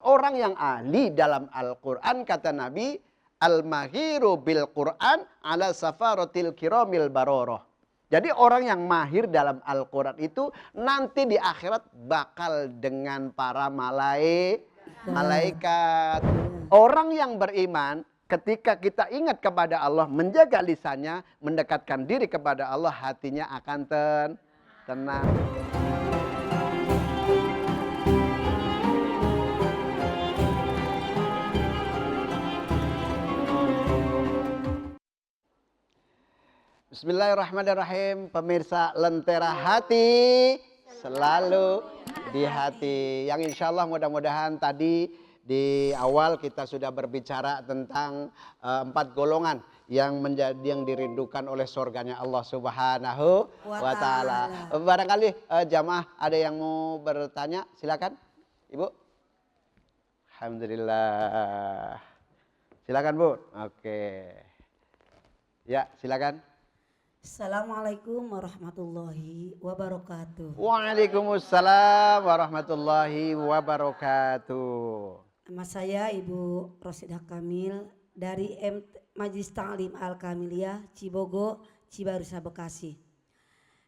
orang yang ahli dalam Al-Quran, kata Nabi, al-mahiru bil Quran ala safaratil kiramil baroroh. Jadi orang yang mahir dalam Al-Quran itu nanti di akhirat bakal dengan para malaikat. Orang yang beriman ketika kita ingat kepada Allah, menjaga lisannya, mendekatkan diri kepada Allah, hatinya akan tenang. Bismillahirrahmanirrahim. Pemirsa Lentera Hati selalu di hati. Yang insya Allah mudah-mudahan tadi di awal kita sudah berbicara tentang 4 golongan yang dirindukan oleh surganya Allah Subhanahu wa Ta'ala. Barangkali jamaah ada yang mau bertanya, silakan Ibu. Alhamdulillah. Silakan Bu. Oke. Ya, silakan. Assalamualaikum warahmatullahi wabarakatuh. Waalaikumsalam warahmatullahi wabarakatuh. Nama saya Ibu Rosidah Kamil dari Majelis Ta'lim Al-Kamiliyah Cibogo, Cibarusah, Bekasi.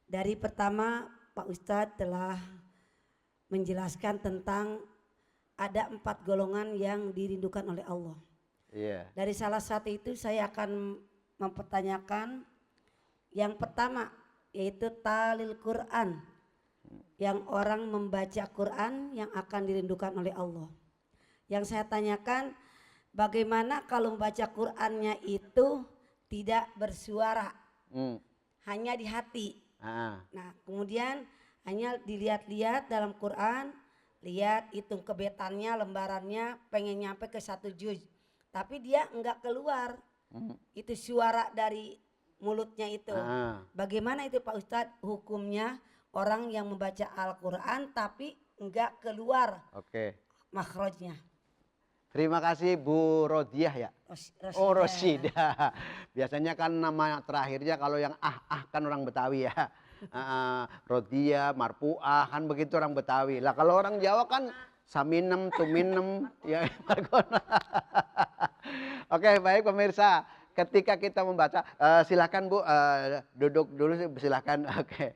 Dari pertama Pak Ustadz telah menjelaskan tentang ada 4 golongan yang dirindukan oleh Allah. Iya. Dari salah satu itu saya akan mempertanyakan yang pertama, yaitu talil Quran, yang orang membaca Quran yang akan dirindukan oleh Allah. Yang saya tanyakan, bagaimana kalau membaca Qurannya itu tidak bersuara, hanya di hati. Nah, kemudian hanya dilihat-lihat dalam Quran, lihat hitung kebetannya, lembarannya, pengen nyampe ke 1 juz, tapi dia enggak keluar. Itu suara dari mulutnya itu. Bagaimana itu Pak Ustadz hukumnya orang yang membaca Al-Quran tapi enggak keluar makhrajnya? Terima kasih Bu Rodiah ya. Oh Rosidah. Biasanya kan nama terakhirnya kalau yang kan orang Betawi ya. Rodiah, Marpuah kan begitu orang Betawi. Lah kalau orang Jawa kan Saminem, Tuminem ya. Oke, baik pemirsa. Ketika kita membaca, silakan Bu duduk dulu silakan. Oke.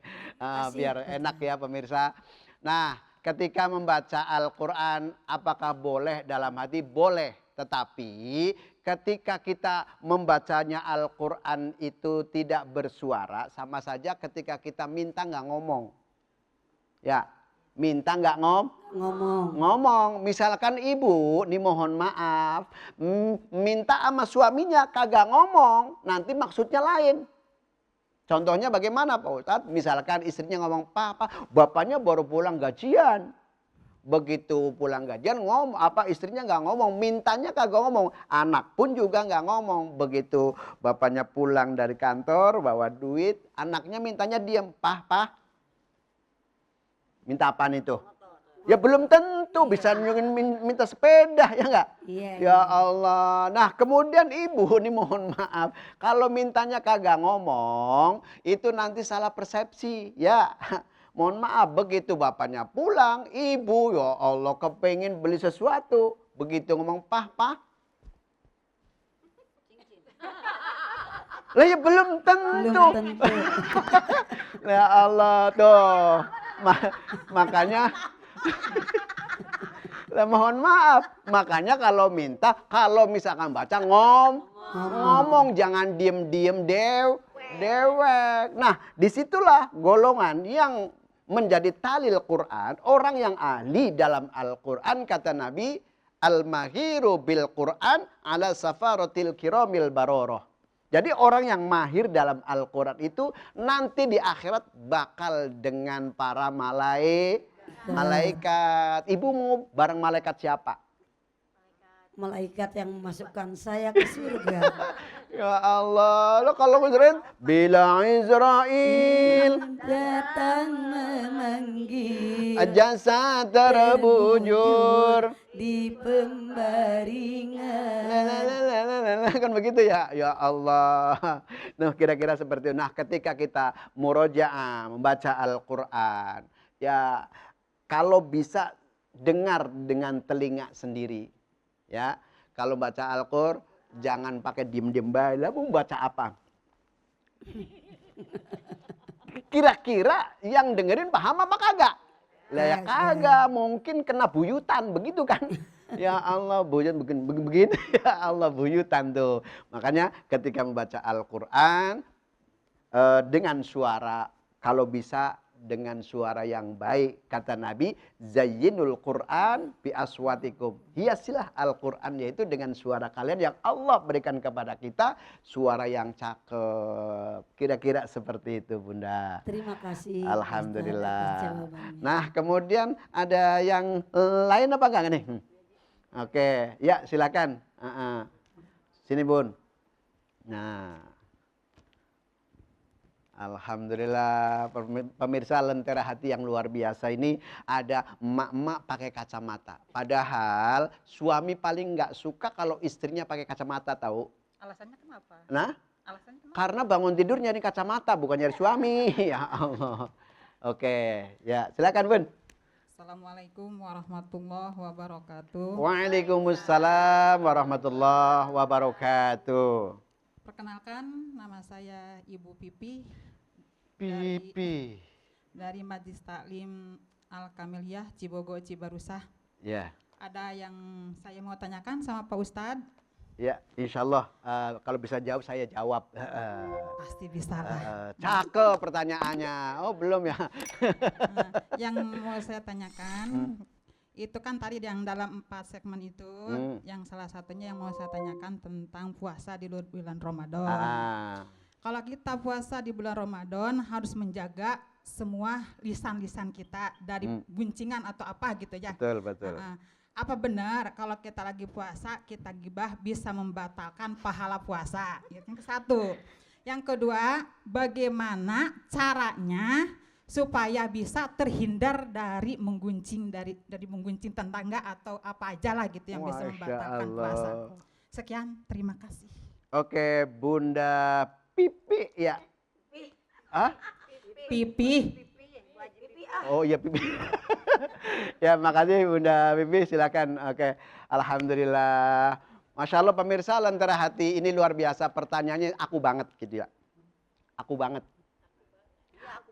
Biar enak ya pemirsa. Nah, ketika membaca Al-Quran apakah boleh dalam hati? Boleh. Tetapi ketika kita membacanya Al-Quran itu tidak bersuara, sama saja ketika kita minta nggak ngomong. Ya, minta nggak ngomong. Misalkan ibu nih mohon maaf minta sama suaminya kagak ngomong, nanti maksudnya lain. Contohnya bagaimana Pak Ustadz? Misalkan istrinya ngomong, Pak, bapaknya baru pulang gajian. Begitu pulang gajian istrinya nggak ngomong, mintanya kagak ngomong, anak pun juga nggak ngomong. Begitu bapaknya pulang dari kantor bawa duit, anaknya mintanya diem, Pak. Minta apaan itu? Ya belum tentu bisa minta sepeda ya enggak? Ya Allah. Nah kemudian ibu nih mohon maaf. Kalau mintanya kagak ngomong itu nanti salah persepsi ya. Mohon maaf begitu bapaknya pulang. Ibu ya Allah kepengen beli sesuatu. Begitu ngomong Pak. Lah ya belum tentu. Ya Allah tuh. Makanya mohon maaf, makanya kalau misalkan baca ngomong, jangan diem dewek. Nah disitulah golongan yang menjadi talil Quran, orang yang ahli dalam Al-Quran, kata Nabi, al-mahiru bil Quran ala safaratil kiramil baroroh. Jadi orang yang mahir dalam Al-Quran itu nanti di akhirat bakal dengan para malaikat. Ibu mau bareng malaikat siapa? Malaikat yang memasukkan saya ke surga. Ya Allah, lo kalau Israel, bila Israel datang memanggil, jasa terbujur di pembaringan. Kan begitu ya, ya Allah. Nah kira-kira seperti itu. Nah ketika kita murojaah membaca Al-Quran, ya kalau bisa dengar dengan telinga sendiri. Ya, kalau baca Al-Qur'an jangan pakai diem-diem bae. Lah mau baca apa? Kira-kira yang dengerin paham apa kagak? Lah ya kagak, mungkin kena buyutan begitu kan. Ya Allah, buyut begini ya Allah buyutan tuh. Makanya ketika membaca Al-Qur'an dengan suara, kalau bisa dengan suara yang baik, kata Nabi, zayyinul Qur'an bi aswatikum. Hiasilah Al-Qur'an, yaitu dengan suara kalian yang Allah berikan kepada kita, suara yang cakep. Kira-kira seperti itu, Bunda. Terima kasih. Alhamdulillah. Nah, kemudian ada yang lain apa enggak nih? Oke, ya silakan. Sini, Bun. Nah, alhamdulillah, pemirsa Lentera Hati yang luar biasa ini ada emak-emak pakai kacamata. Padahal suami paling nggak suka kalau istrinya pakai kacamata, tahu? Alasannya kenapa? Nah, Alasannya kenapa? karena bangun tidur nyari kacamata, bukan nyari suami. Ya Allah. Oke, ya silakan, Bun. Assalamualaikum warahmatullahi wabarakatuh. Waalaikumsalam warahmatullahi wabarakatuh. Perkenalkan, nama saya Ibu Pipi Pipi. dari Majelis Taklim Al-Kamiliyah Cibogo Cibarusah. Ya. Ada yang saya mau tanyakan sama Pak Ustadz? Ya, insya Allah kalau bisa jawab saya jawab. Pasti bisa lah. Cakep pertanyaannya. Oh belum ya? Yang mau saya tanyakan, itu kan tadi yang dalam 4 segmen itu, yang salah satunya yang mau saya tanyakan tentang puasa di bulan Ramadan. Kalau kita puasa di bulan Ramadan harus menjaga semua lisan-lisan kita dari guncingan atau apa gitu ya. Betul, betul. Apa benar kalau kita lagi puasa kita gibah bisa membatalkan pahala puasa? Yang satu. Yang kedua, bagaimana caranya supaya bisa terhindar dari mengguncing dari mengguncing tetangga atau apa aja lah gitu yang bisa membatalkan puasa. Sekian, terima kasih. Oke, Bunda Pipi ya. Pipi. Oh iya Pipi. Ya makasih Bunda Pipi, silakan. Oke, alhamdulillah. Masya Allah pemirsa Lentera Hati ini luar biasa, pertanyaannya aku banget gitu ya. Aku banget.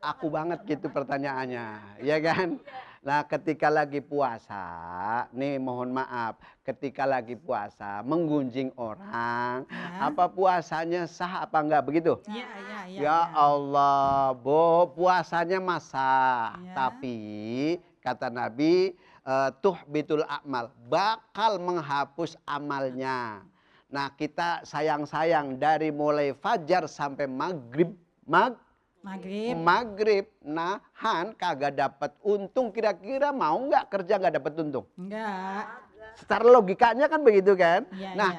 Aku banget gitu pertanyaannya, ya kan? Nah ketika lagi puasa, nih mohon maaf, ketika lagi puasa menggunjing orang, apa puasanya sah apa enggak begitu? Ya Allah, puasanya masa, tapi kata Nabi, tuhbitul a'mal, bakal menghapus amalnya. Nah kita sayang-sayang dari mulai fajar sampai maghrib, nahan kagak dapat untung, kira-kira mau nggak kerja nggak dapat untung? Enggak. Secara logikanya kan begitu kan?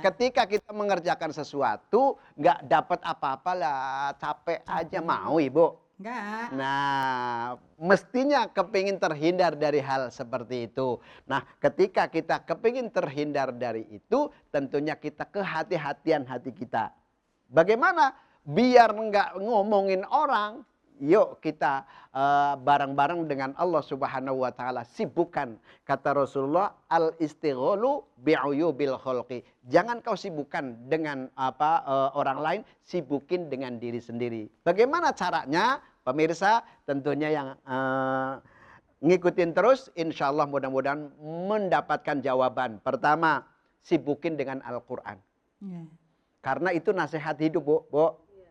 Ketika kita mengerjakan sesuatu nggak dapat apa-apa lah, capek aja, mau Ibu? Enggak. Nah, mestinya kepingin terhindar dari hal seperti itu. Nah, ketika kita kepingin terhindar dari itu, tentunya kita kehati-hatian hati kita. Bagaimana? Biar nggak ngomongin orang, yuk kita bareng-bareng dengan Allah Subhanahu wa taala sibukkan. Kata Rasulullah, al-istighalu bi'uyubil khalqi. Jangan kau sibukkan dengan orang lain, sibukin dengan diri sendiri. Bagaimana caranya? Pemirsa tentunya yang ngikutin terus, insya Allah mudah-mudahan mendapatkan jawaban. Pertama, sibukin dengan Al-Quran. Karena itu nasihat hidup,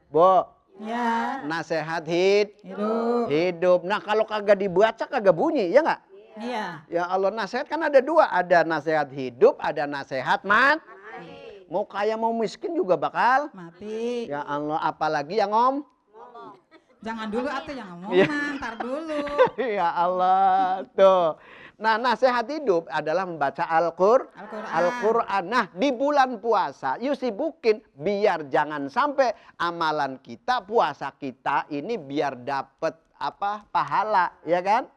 Bu. Ya. Nasihat hidup. Nah kalau kagak dibaca kagak bunyi, ya nggak? Iya. Ya Allah, nasihat kan ada dua, ada nasihat hidup, ada nasihat mati. Mau kaya mau miskin juga bakal mati. Ya Allah, apalagi yang Jangan dulu atuh yang ngomong, ntar dulu. Ya Allah, tuh. Nah, nasihat hidup adalah membaca Al-Quran. Nah, di bulan puasa, yuk sibukin biar jangan sampai amalan kita, puasa kita ini biar dapat pahala, ya kan?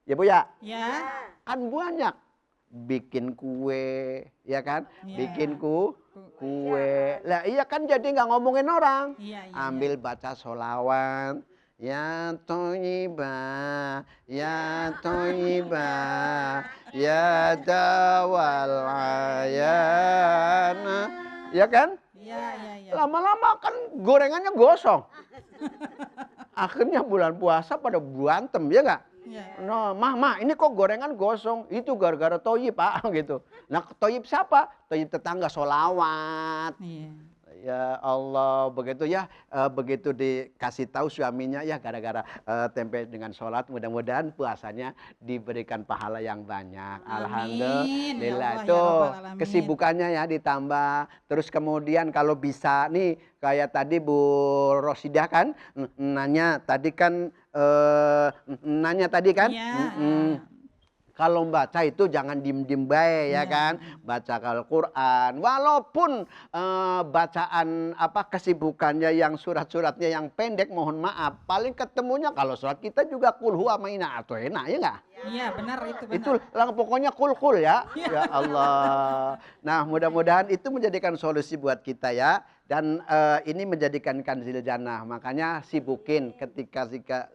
Ya Bu ya? Ya. Kan banyak. Bikin kue, ya kan? Bikin kue. Lah iya kan jadi nggak ngomongin orang. Ambil baca sholawat. ya Thayyibah, ya Thayyibah, ya Dawal Ayana. Ya kan? Iya. Lama-lama kan gorengannya gosong. Akhirnya bulan puasa pada berantem, ya nggak? Iya. No, mah, ini kok gorengan gosong? Itu gara-gara Toyib, Pak, gitu. Nah, Toyib siapa? Toyib tetangga, sholawat. Iya. Ya Allah, begitu ya, begitu dikasih tahu suaminya ya gara-gara tempe dengan sholat, mudah-mudahan puasanya diberikan pahala yang banyak. Amin. Alhamdulillah. Ya Allah, ya Itu Rabbal Alamin. kesibukannya ya ditambah. Terus kemudian kalau bisa nih kayak tadi Bu Rosidah kan nanya tadi kan Iya. kalau membaca itu jangan diem-diem baik ya kan, baca Al-Quran. Walaupun bacaan kesibukannya yang surat-suratnya yang pendek, mohon maaf, paling ketemunya kalau surat kita juga kul huwa maina atau enak ya nggak? Iya benar itu benar. Itu pokoknya kul ya. Ya Allah. Nah mudah-mudahan itu menjadikan solusi buat kita ya. Dan ini menjadikan kanzil jannah. Makanya sibukin ketika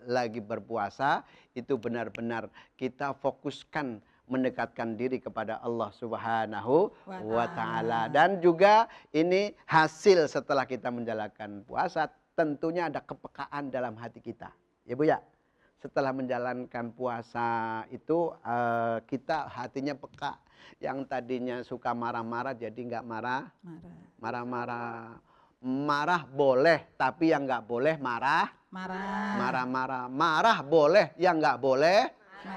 lagi berpuasa itu benar-benar kita fokuskan mendekatkan diri kepada Allah Subhanahu wa Ta'ala. Dan juga ini hasil setelah kita menjalankan puasa tentunya ada kepekaan dalam hati kita. Ya Bu ya. Setelah menjalankan puasa itu kita hatinya peka. Yang tadinya suka marah-marah jadi nggak marah. Marah-marah. Marah boleh, tapi yang nggak boleh marah. Marah-marah. Marah boleh, yang nggak boleh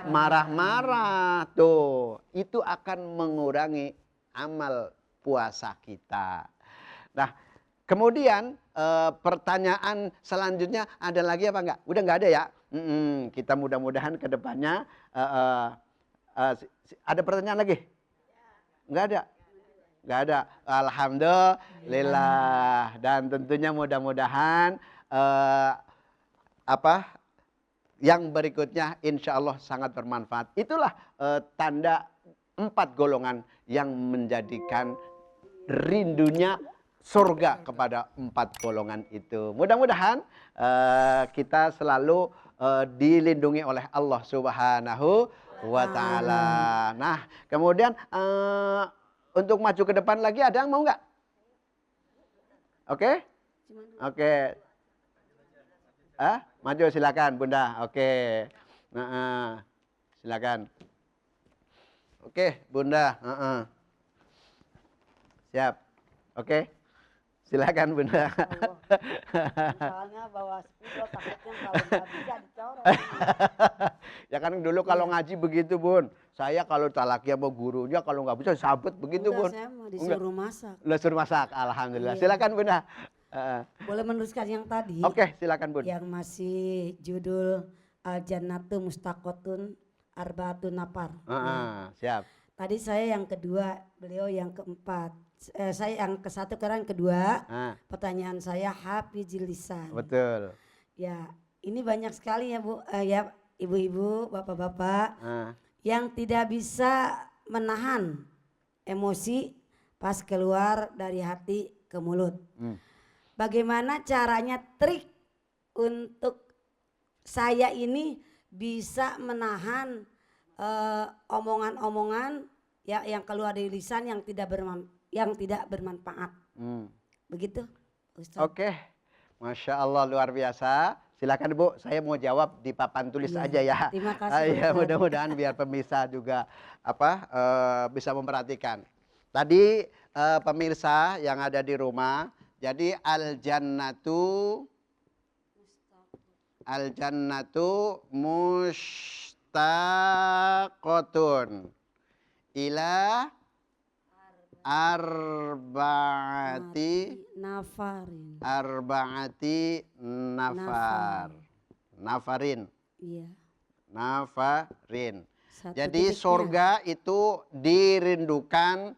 marah-marah. Tuh, itu akan mengurangi amal puasa kita. Nah, kemudian pertanyaan selanjutnya ada lagi apa enggak? Udah nggak ada ya? Kita mudah-mudahan ke depannya ada pertanyaan lagi? Nggak ada? Nggak ada. Alhamdulillah. Dan tentunya mudah-mudahan yang berikutnya insya Allah sangat bermanfaat. Itulah tanda 4 golongan yang menjadikan rindunya surga kepada 4 golongan itu. Mudah-mudahan kita selalu dilindungi oleh Allah Subhanahu wa Ta'ala. Nah, kemudian untuk maju ke depan lagi ada yang mau nggak? Oke? Oke. Maju silakan Bunda. Oke. Silakan. Oke, Bunda. Siap. Oke. Silakan Bunda. Soalnya bawa spidol takutnya kalau nggak bisa dicoret. Ya kan dulu kalau ngaji begitu Bun. Saya kalau talaki sama gurunya kalau nggak bisa sabet begitu Bun. Saya mau disuruh masak. Disuruh masak. Alhamdulillah. Iya. Silakan Bunda. Boleh meneruskan yang tadi? Oke, silakan Bun. Yang masih judul Al-Jannatu Mustaqotun Arbaatun Nafar. Siap. Tadi saya yang kedua, beliau yang keempat. Saya yang ke satu, sekarang kedua. Pertanyaan saya hafizil lisan. Betul. Ya, ini banyak sekali ya Bu, ya ibu-ibu, bapak-bapak yang tidak bisa menahan emosi pas keluar dari hati ke mulut. Bagaimana caranya trik untuk saya ini bisa menahan omongan-omongan ya yang keluar dari lisan yang tidak bermanfaat. Begitu, Ustaz. Oke. Masya Allah luar biasa. Silakan Bu, saya mau jawab di papan tulis aja ya. Terima kasih. Ya, mudah-mudahan biar pemirsa juga bisa memperhatikan. Tadi pemirsa yang ada di rumah, jadi al-jannatu mustaqotun ila arba'ati nafarin. Iya. Nafarin. Satu Jadi titiknya. surga itu dirindukan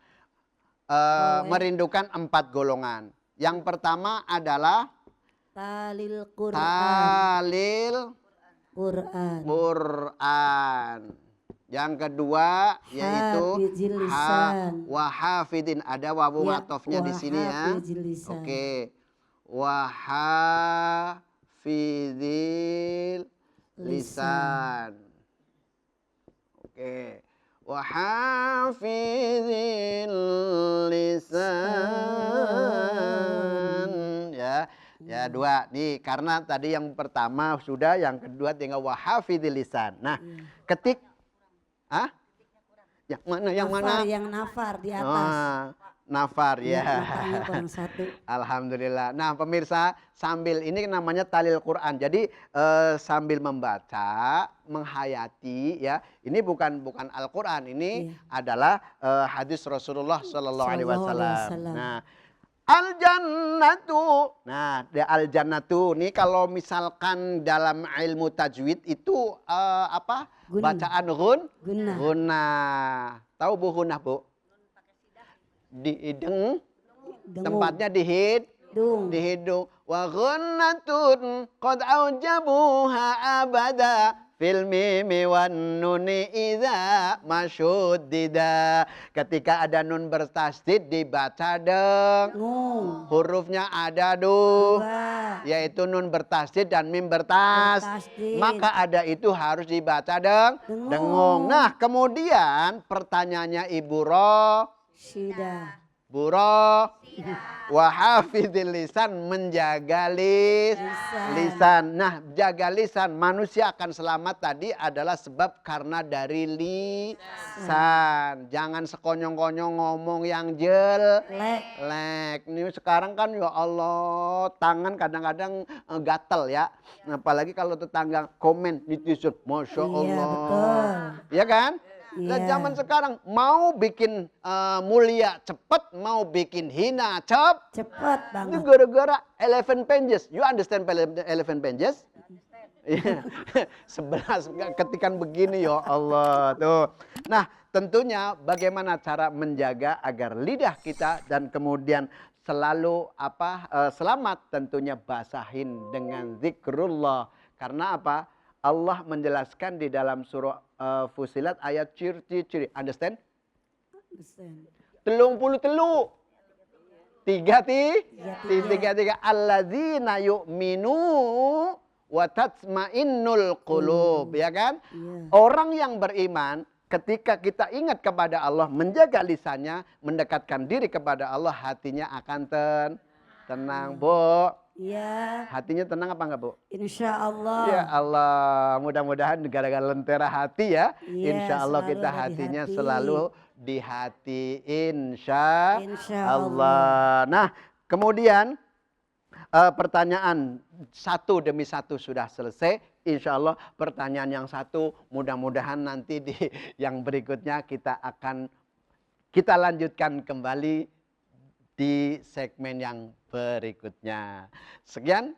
merindukan 4 golongan. Yang pertama adalah Talil Quran. talil Quran. Quran. Yang kedua yaitu Hafizil lisan. wahafidin, ada wawu Ya, watofnya di sini ya. wahafizil lisan. Oke. Wahafidin hafidhil lisan. Oke. Wa hafidhil lisan. Ya, dua. Nih, karena tadi yang pertama sudah, yang kedua tinggal wa hafidhil lisan. Nah, ketik Yang mana? Yang nafar, mana? yang nafar di atas. Nafar ya. Matanya kurang satu. Alhamdulillah. Nah pemirsa, sambil ini namanya talil Quran. Jadi sambil membaca, menghayati ya. Ini bukan Al-Quran, ini adalah hadis Rasulullah Sallallahu Alaihi Wasallam. Nah, al-jannatu. Nah, al-jannatu ini kalau misalkan dalam ilmu tajwid itu apa? Bacaan gunnah. Tahu Bu gunnah, Bu? Di tempatnya di hidung. Wa gunnatun qad aujabuha abada fil mimi wan nuni idza mashuddida. Ketika ada nun bertasdid dibaca dengung. Hurufnya ada yaitu nun bertasdid dan mim bertasdid. Maka ada itu harus dibaca dengung. Nah, kemudian pertanyaannya Ibu Roshidah. Wa hafidhil lisan, menjaga lisan. Nah, jaga lisan, manusia akan selamat tadi adalah sebab karena dari lisan. Jangan sekonyong-konyong ngomong yang jelek. Ini sekarang kan ya Allah, tangan kadang-kadang gatel ya. Apalagi kalau tetangga komen netizen, Masya Allah. Iya, betul. Ya kan? Nah, zaman sekarang mau bikin mulia cepet, mau bikin hina cepet banget. Itu gara-gara 11 pages. You understand 11 pages? 11 ketikan begini ya Allah tuh. Nah, tentunya bagaimana cara menjaga agar lidah kita dan kemudian selalu selamat, tentunya basahin dengan zikrullah. Karena apa? Allah menjelaskan di dalam surah Fusilat ayat ciri-ciri. Understand? Telung puluh telu. Tiga. Alladzina yu'minu wa tatma'innul qulub. Ya kan? Orang yang beriman, ketika kita ingat kepada Allah, menjaga lisannya, mendekatkan diri kepada Allah, hatinya akan tenang, Bu. Iya. Hatinya tenang apa enggak, Bu? Insya Allah. Ya Allah, mudah-mudahan gara-gara lentera hati ya. Iya, insya Allah kita hatinya selalu di hati. Insya Allah. Nah, kemudian pertanyaan satu demi satu sudah selesai. Insya Allah pertanyaan yang satu mudah-mudahan nanti di yang berikutnya kita lanjutkan kembali di segmen yang berikutnya. Sekian.